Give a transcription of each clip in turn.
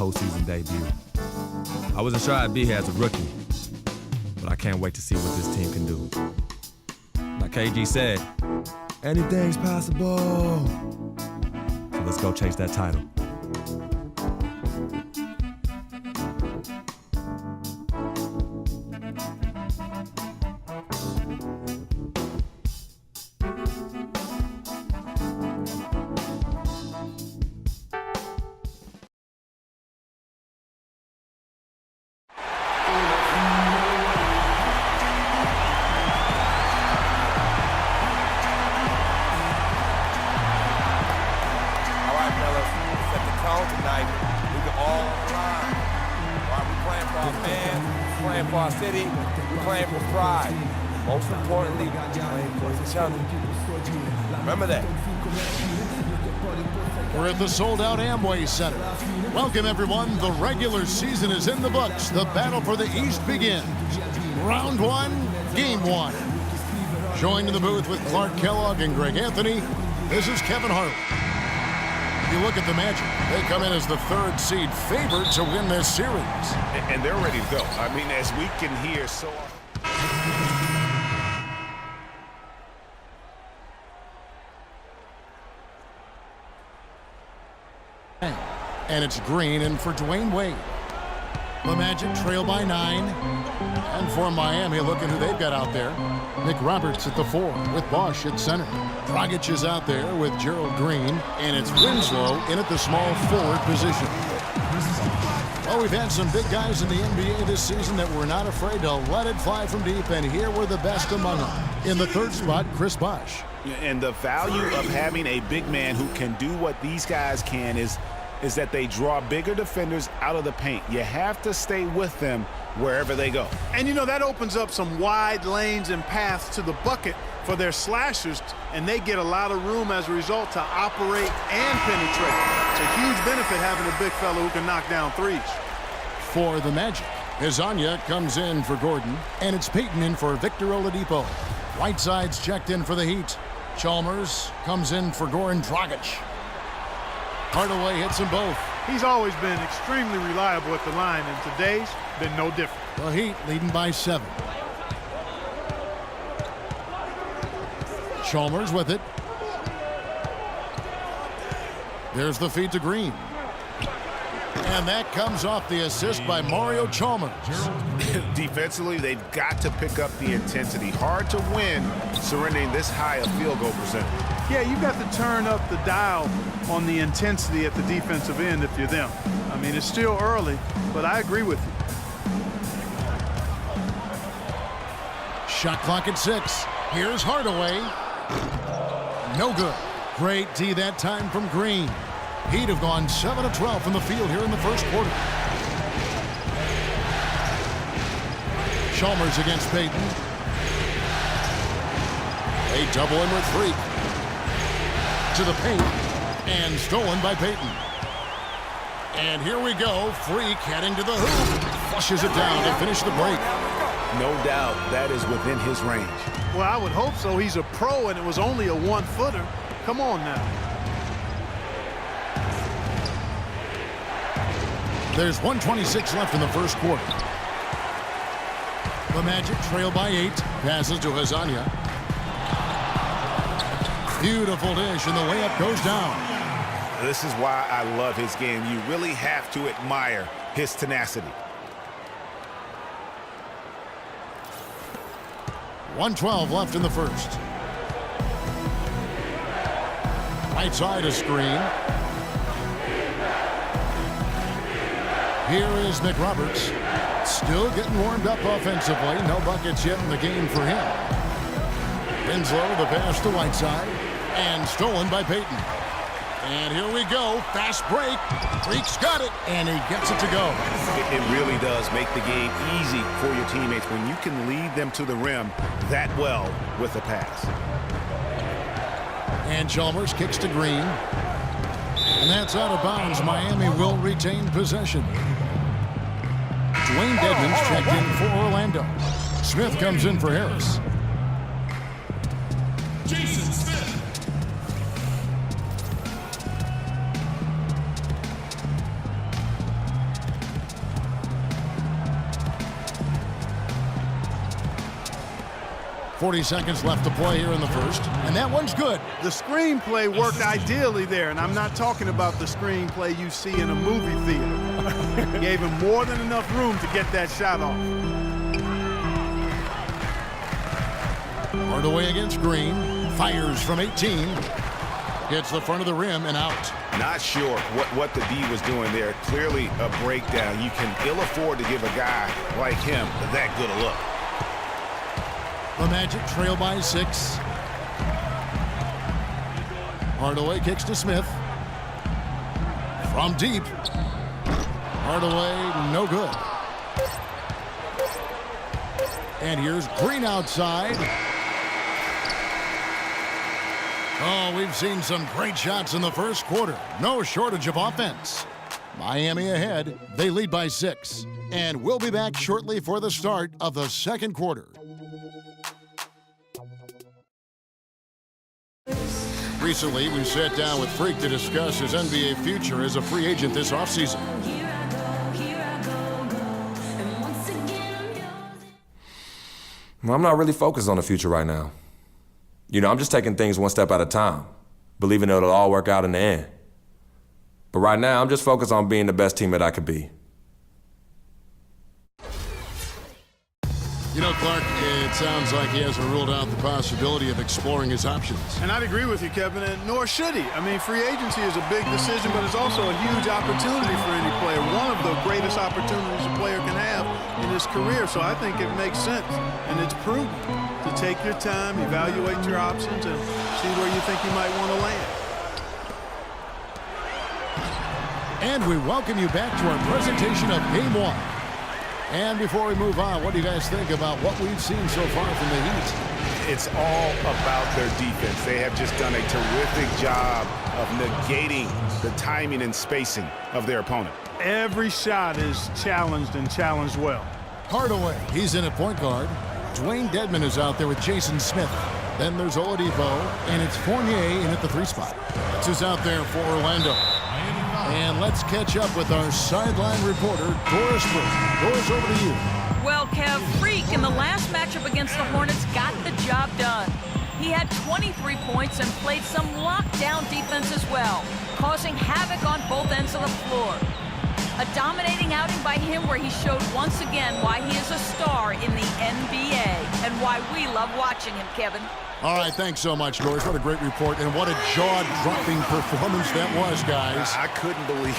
postseason debut. I wasn't sure I'd be here as a rookie, but I can't wait to see what this team can do. Like KG said, anything's possible. So let's go chase that title. For our city, we're playing for pride. Most importantly, we're playing for each other. Remember that. We're at the sold-out Amway Center. Welcome, everyone. The regular season is in the books. The battle for the East begins. Round one, game one. Joined in the booth with Clark Kellogg and Greg Anthony, this is Kevin Harlan. You look at the Magic, they come in as the third seed favored to win this series. And they're ready to go. I mean, as we can hear so often. And it's Green in for Dwayne Wade. The Magic trail by 9. And for Miami, look at who they've got out there. Nick Roberts at the 4 with Bosch at center. Dragic is out there with Gerald Green. And it's Winslow in at the small forward position. Well, we've had some big guys in the NBA this season that were not afraid to let it fly from deep. And here were the best among them. In the third spot, Chris Bosch. And the value of having a big man who can do what these guys can is that they draw bigger defenders out of the paint. You have to stay with them wherever they go. And, you know, that opens up some wide lanes and paths to the bucket for their slashers, and they get a lot of room as a result to operate and penetrate. It's a huge benefit having a big fellow who can knock down threes. For the Magic, Hezonja comes in for Gordon, and it's Payton in for Victor Oladipo. Whiteside's checked in for the Heat. Chalmers comes in for Goran Dragic. Hardaway hits them both. He's always been extremely reliable at the line, and today's been no different. The Heat leading by 7. Chalmers with it. There's the feed to Green. And that comes off the assist by Mario Chalmers. Defensively, they've got to pick up the intensity. Hard to win surrendering this high a field goal percentage. Yeah, you've got to turn up the dial on the intensity at the defensive end if you're them. I mean, it's still early, but I agree with you. Shot clock at 6. Here's Hardaway. No good. Great D that time from Green. He'd have gone 7 of 12 from the field here in the first quarter. Chalmers against Payton. A double in with Freak. To the paint. And stolen by Payton. And here we go. Freak heading to the hoop. Flushes it down to finish the break. No doubt that is within his range. Well, I would hope so. He's a pro, and it was only a 1-footer. Come on now. There's 1:26 left in the first quarter. The Magic trail by 8. Passes to Hezonja. Beautiful dish, and the layup goes down. This is why I love his game. You really have to admire his tenacity. 1:12 left in the first. Right side a screen. Here is Nick Roberts. Still getting warmed up offensively. No buckets yet in the game for him. Winslow, the pass to Whiteside. And stolen by Payton. And here we go. Fast break. Freak's got it. And he gets it to go. It really does make the game easy for your teammates when you can lead them to the rim that well with a pass. And Chalmers kicks to Green. And that's out of bounds. Miami will retain possession. Dwayne Dedmon's checked in for Orlando. Smith comes in for Harris. Jason Smith. 40 seconds left to play here in the first, and that one's good. The screenplay worked ideally there, and I'm not talking about the screenplay you see in a movie theater. Gave him more than enough room to get that shot off. Hardaway against Green. Fires from 18. Hits the front of the rim and out. Not sure what the D was doing there. Clearly a breakdown. You can ill afford to give a guy like him that good a look. The Magic trail by 6. Hardaway kicks to Smith. From deep. Hardaway, no good. And here's Green outside. Oh, we've seen some great shots in the first quarter. No shortage of offense. Miami ahead. They lead by 6. And we'll be back shortly for the start of the second quarter. Recently, we sat down with Freak to discuss his NBA future as a free agent this offseason. Well, I'm not really focused on the future right now. You know, I'm just taking things one step at a time, believing it'll all work out in the end. But right now, I'm just focused on being the best teammate I could be. You know, Clark, it sounds like he hasn't ruled out the possibility of exploring his options. And I'd agree with you, Kevin, and nor should he. I mean, free agency is a big decision, but it's also a huge opportunity for any player. One of the greatest opportunities a player can have in his career. So I think it makes sense, and it's prudent to take your time, evaluate your options, and see where you think you might want to land. And we welcome you back to our presentation of Game 1. And before we move on, what do you guys think about what we've seen so far from the Heat? It's all about their defense. They have just done a terrific job of negating the timing and spacing of their opponent. Every shot is challenged and challenged well. Hardaway, he's in at point guard. Dwayne Dedmon is out there with Jason Smith. Then there's Oladipo, and it's Fournier in at the 3 spot. That's who's out there for Orlando. And let's catch up with our sideline reporter, Doris Burke. Doris, over to you. Well, Kev, Freak in the last matchup against the Hornets got the job done. He had 23 points and played some lockdown defense as well, causing havoc on both ends of the floor. A dominating outing by him where he showed once again why he is a star in the NBA and why we love watching him, Kevin. All right, thanks so much, Doris. What a great report, and what a jaw-dropping performance that was, guys. I couldn't believe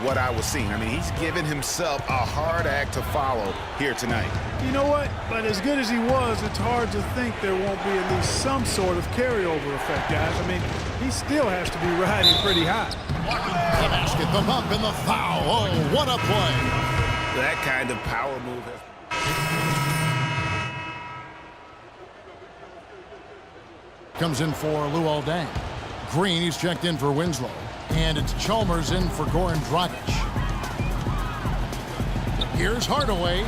what I was seeing. I mean, he's given himself a hard act to follow here tonight. You know what? But as good as he was, it's hard to think there won't be at least some sort of carryover effect, guys. I mean, he still has to be riding pretty high. The basket, the bump, and the foul. Oh, what a play. That kind of power move has... Comes in for Luol Deng. Green, he's checked in for Winslow. And it's Chalmers in for Goran Dragic. Here's Hardaway.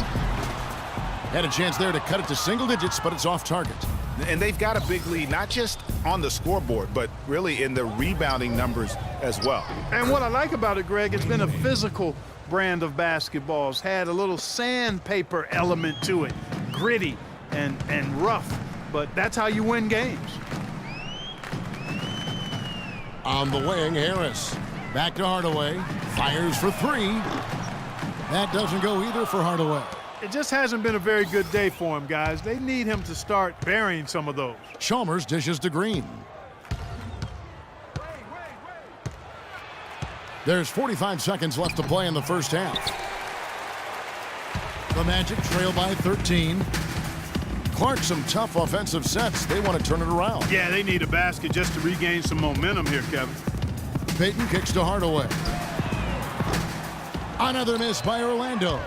Had a chance there to cut it to single digits, but it's off target. And they've got a big lead, not just on the scoreboard, but really in the rebounding numbers as well. And what I like about it, Greg, it's been a physical brand of basketball. It's had a little sandpaper element to it, gritty and rough, but that's how you win games. On the wing, Harris. Back to Hardaway. Fires for 3. That doesn't go either for Hardaway. It just hasn't been a very good day for him, guys. They need him to start burying some of those. Chalmers dishes to Green. There's 45 seconds left to play in the first half. The Magic trail by 13. Clark, some tough offensive sets. They want to turn it around. Yeah, they need a basket just to regain some momentum here, Kevin. Payton kicks to Hardaway. Another miss by Orlando.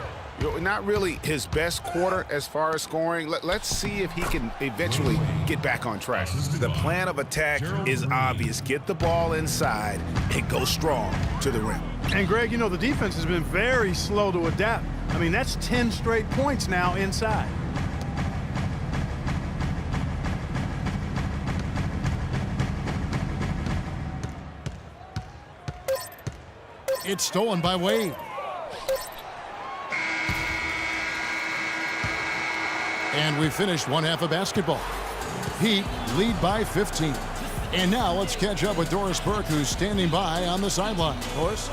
Not really his best quarter as far as scoring. Let's see if he can eventually get back on track. The plan of attack is obvious. Get the ball inside and go strong to the rim. And, Greg, you know, the defense has been very slow to adapt. I mean, that's 10 straight points now inside. It's stolen by Wade. And we finished one half of basketball. Heat lead by 15. And now let's catch up with Doris Burke, who's standing by on the sideline. Doris?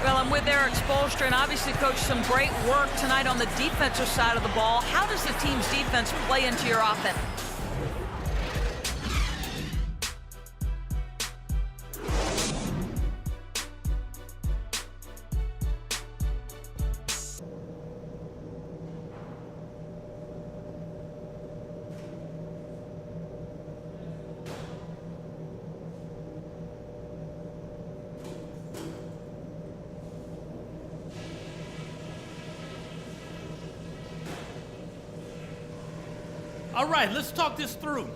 Well, I'm with Eric Spoelstra, and obviously, Coach, some great work tonight on the defensive side of the ball. How does the team's defense play into your offense? All right, let's talk this through.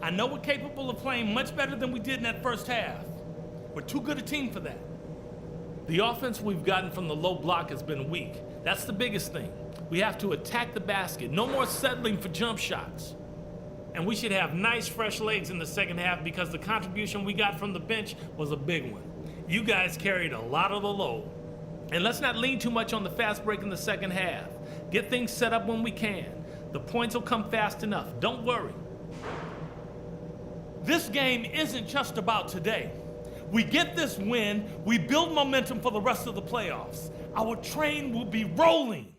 I know we're capable of playing much better than we did in that first half. We're too good a team for that. The offense we've gotten from the low block has been weak. That's the biggest thing. We have to attack the basket. No more settling for jump shots. And we should have nice, fresh legs in the second half because the contribution we got from the bench was a big one. You guys carried a lot of the load. And let's not lean too much on the fast break in the second half. Get things set up when we can. The points will come fast enough. Don't worry. This game isn't just about today. We get this win, we build momentum for the rest of the playoffs. Our train will be rolling.